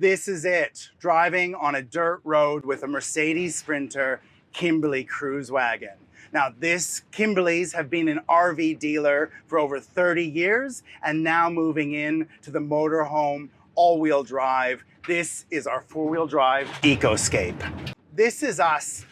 This is it, driving on a dirt road with a Mercedes Sprinter Kimberley Kruiswagen. Now this Kimberleys have been an RV dealer for over 30 years and now moving in to the motorhome all-wheel drive. This is our four-wheel drive EcoScape. This is us.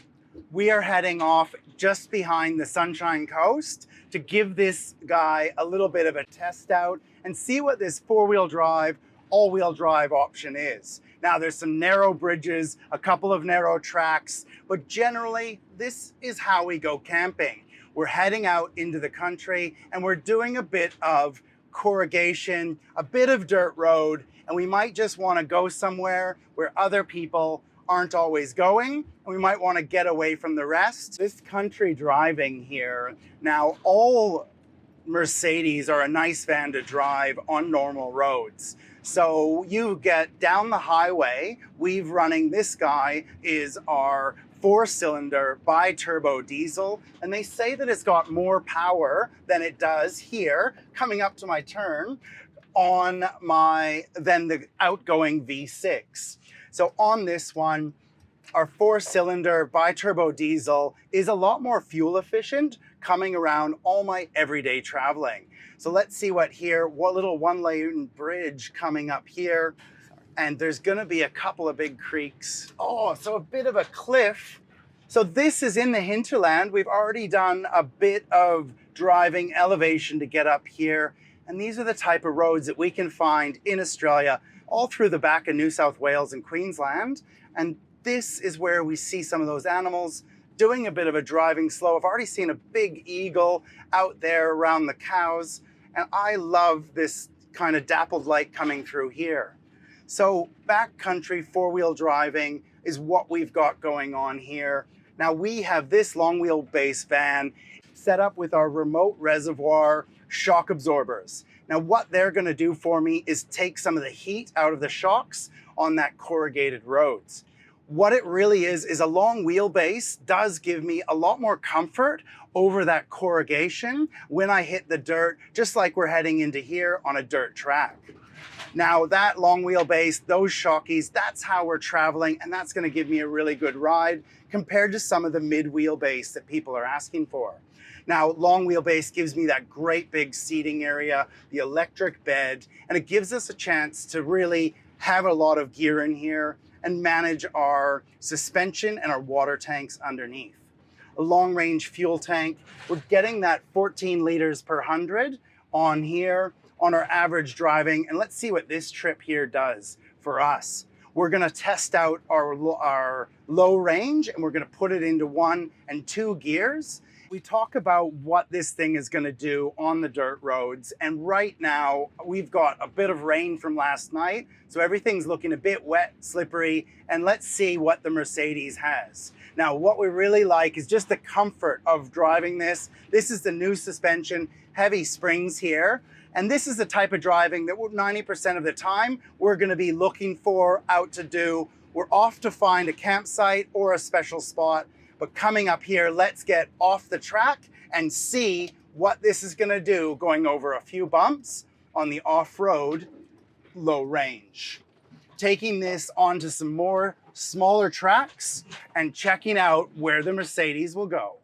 We are heading off just behind the Sunshine Coast to give this guy a little bit of a test out and see what this four-wheel drive all-wheel drive option is. Now there's some narrow bridges, a couple of narrow tracks, but generally this is how we go camping. We're heading out into the country and we're doing a bit of corrugation, a bit of dirt road, and we might just want to go somewhere where other people aren't always going, and we might want to get away from the rest. This country driving here, now all Mercedes are a nice van to drive on normal roads. So you get down the highway, this guy is our 4-cylinder bi-turbo diesel, and they say that it's got more power than it does here, coming up to my turn, than the outgoing V6. So on this one, our 4-cylinder bi-turbo diesel is a lot more fuel efficient, coming around all my everyday traveling. So let's see what little one-lane bridge coming up here. And there's gonna be a couple of big creeks. Oh, so a bit of a cliff. So this is in the hinterland. We've already done a bit of driving elevation to get up here. And these are the type of roads that we can find in Australia, all through the back of New South Wales and Queensland. And this is where we see some of those animals doing a bit of a driving slow. I've already seen a big eagle out there around the cows, and I love this kind of dappled light coming through here. So backcountry four-wheel driving is what we've got going on here. Now we have this long wheelbase van set up with our remote reservoir shock absorbers. Now what they're gonna do for me is take some of the heat out of the shocks on that corrugated roads. What it really is a long wheelbase does give me a lot more comfort over that corrugation when I hit the dirt, just like we're heading into here on a dirt track. Now that long wheelbase, those shockies, that's how we're traveling, and that's gonna give me a really good ride compared to some of the mid wheelbase that people are asking for. Now, long wheelbase gives me that great big seating area, the electric bed, and it gives us a chance to really have a lot of gear in here and manage our suspension and our water tanks underneath. A long range fuel tank, we're getting that 14 liters per 100 on here on our average driving. And let's see what this trip here does for us. We're gonna test out our low range and we're gonna put it into 1 and 2 gears. We talk about what this thing is gonna do on the dirt roads, and right now we've got a bit of rain from last night, so everything's looking a bit wet, slippery, and let's see what the Mercedes has. Now what we really like is just the comfort of driving this. This is the new suspension, heavy springs here, and this is the type of driving that 90% of the time we're gonna be looking for, out to do. We're off to find a campsite or a special spot. But coming up here, let's get off the track and see what this is gonna do going over a few bumps on the off-road low range. Taking this onto some more smaller tracks and checking out where the Mercedes will go.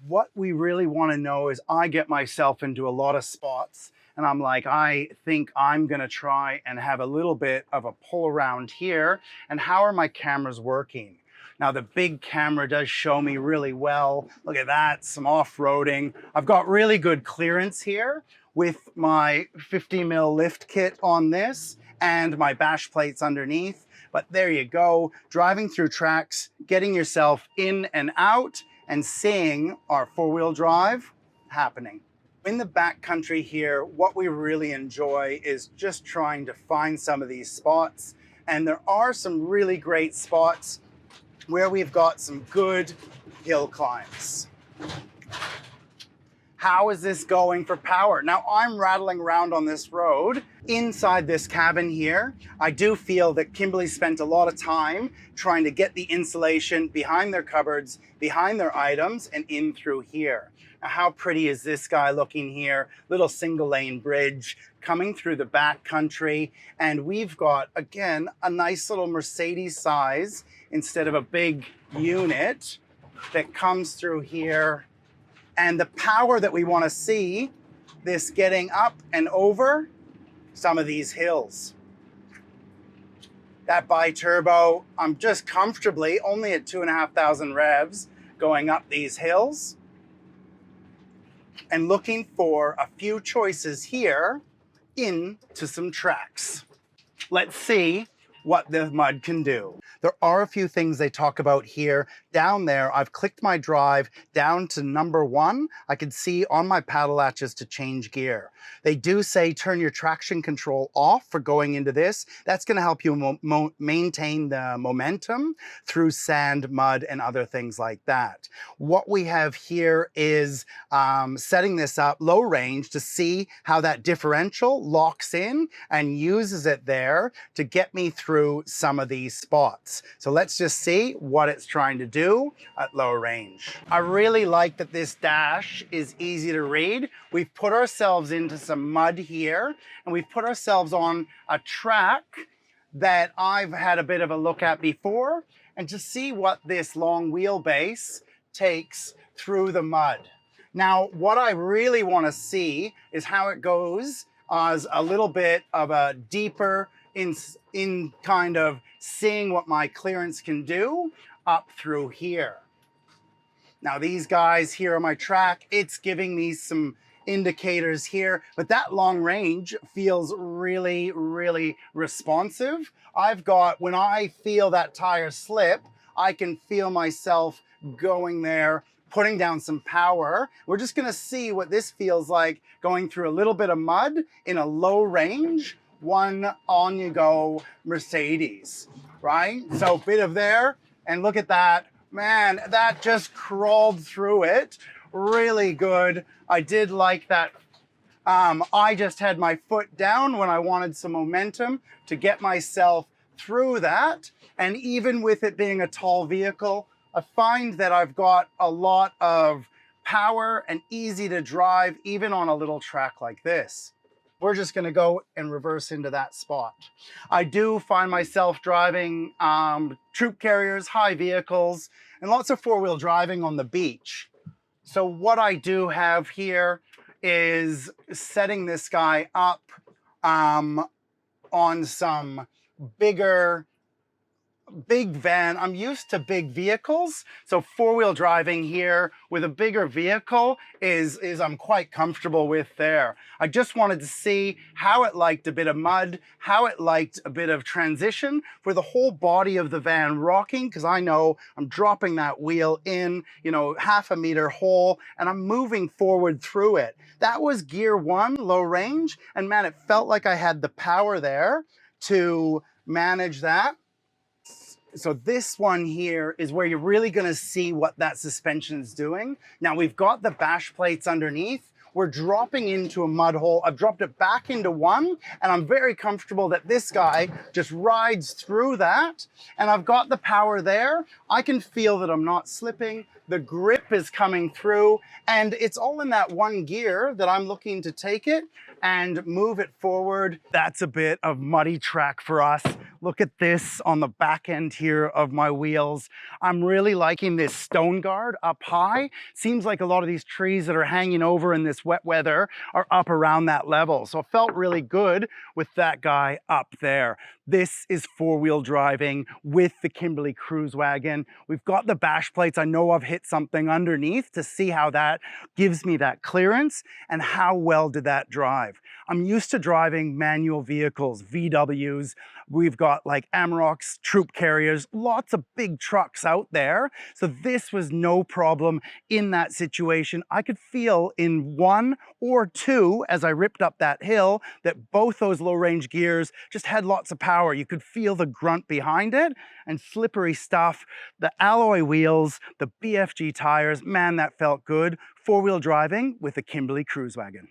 What we really wanna know is I get myself into a lot of spots and I'm like, I think I'm gonna try and have a little bit of a pull around here. And how are my cameras working? Now the big camera does show me really well. Look at that, some off-roading. I've got really good clearance here with my 50 mil lift kit on this and my bash plates underneath. But there you go, driving through tracks, getting yourself in and out and seeing our four-wheel drive happening. In the backcountry here, what we really enjoy is just trying to find some of these spots. And there are some really great spots where we've got some good hill climbs. How is this going for power? Now I'm rattling around on this road inside this cabin here. I do feel that Kimberley spent a lot of time trying to get the insulation behind their cupboards, behind their items, and in through here. Now, how pretty is this guy looking here? Little single lane bridge coming through the backcountry. And we've got, again, a nice little Mercedes size instead of a big unit that comes through here. And the power that we want to see this getting up and over some of these hills. That bi-turbo, I'm just comfortably only at 2,500 revs going up these hills and looking for a few choices here into some tracks. Let's see what the mud can do. There are a few things they talk about here. Down there, I've clicked my drive down to number 1. I can see on my paddle latches to change gear. They do say turn your traction control off for going into this. That's going to help you maintain the momentum through sand, mud, and other things like that. What we have here is setting this up low range to see how that differential locks in and uses it there to get me through some of these spots. So let's just see what it's trying to do at low range. I really like that this dash is easy to read. We've put ourselves into some mud here, and we've put ourselves on a track that I've had a bit of a look at before, and to see what this long wheelbase takes through the mud. Now, what I really want to see is how it goes as a little bit of a deeper in kind of seeing what my clearance can do up through here. Now these guys here on my track, it's giving me some indicators here, but that long range feels really, really responsive. I've got, when I feel that tire slip, I can feel myself going there, putting down some power. We're just gonna see what this feels like going through a little bit of mud in a low range, one on-you-go Mercedes, right? So bit of there, and look at that. Man, that just crawled through it. Really good. I did like that. I just had my foot down when I wanted some momentum to get myself through that. And even with it being a tall vehicle, I find that I've got a lot of power and easy to drive, even on a little track like this. We're just gonna go and reverse into that spot. I do find myself driving troop carriers, high vehicles, and lots of four-wheel driving on the beach. So what I do have here is setting this guy up on some big van. I'm used to big vehicles, so four-wheel driving here with a bigger vehicle is I'm quite comfortable with there. I just wanted to see how it liked a bit of mud, how it liked a bit of transition for the whole body of the van rocking, because I know I'm dropping that wheel in, you know, 1/2 meter hole, and I'm moving forward through it. That was gear 1, low range, and man, it felt like I had the power there to manage that. So this one here is where you're really gonna see what that suspension's doing. Now we've got the bash plates underneath. We're dropping into a mud hole. I've dropped it back into one, and I'm very comfortable that this guy just rides through that. And I've got the power there. I can feel that I'm not slipping. The grip is coming through, and it's all in that one gear that I'm looking to take it and move it forward. That's a bit of muddy track for us. Look at this on the back end here of my wheels. I'm really liking this stone guard up high. Seems like a lot of these trees that are hanging over in this wet weather are up around that level. So it felt really good with that guy up there. This is four-wheel driving with the Kimberley Kruiswagen. We've got the bash plates. I know I've hit something underneath to see how that gives me that clearance and how well did that drive. I'm used to driving manual vehicles, VWs. We've got like Amaroks, troop carriers, lots of big trucks out there. So this was no problem in that situation. I could feel in 1 or 2 as I ripped up that hill that both those low range gears just had lots of power. You could feel the grunt behind it and slippery stuff. The alloy wheels, the BFG tires, man, that felt good. Four-wheel driving with the Kimberley Kruiswagen.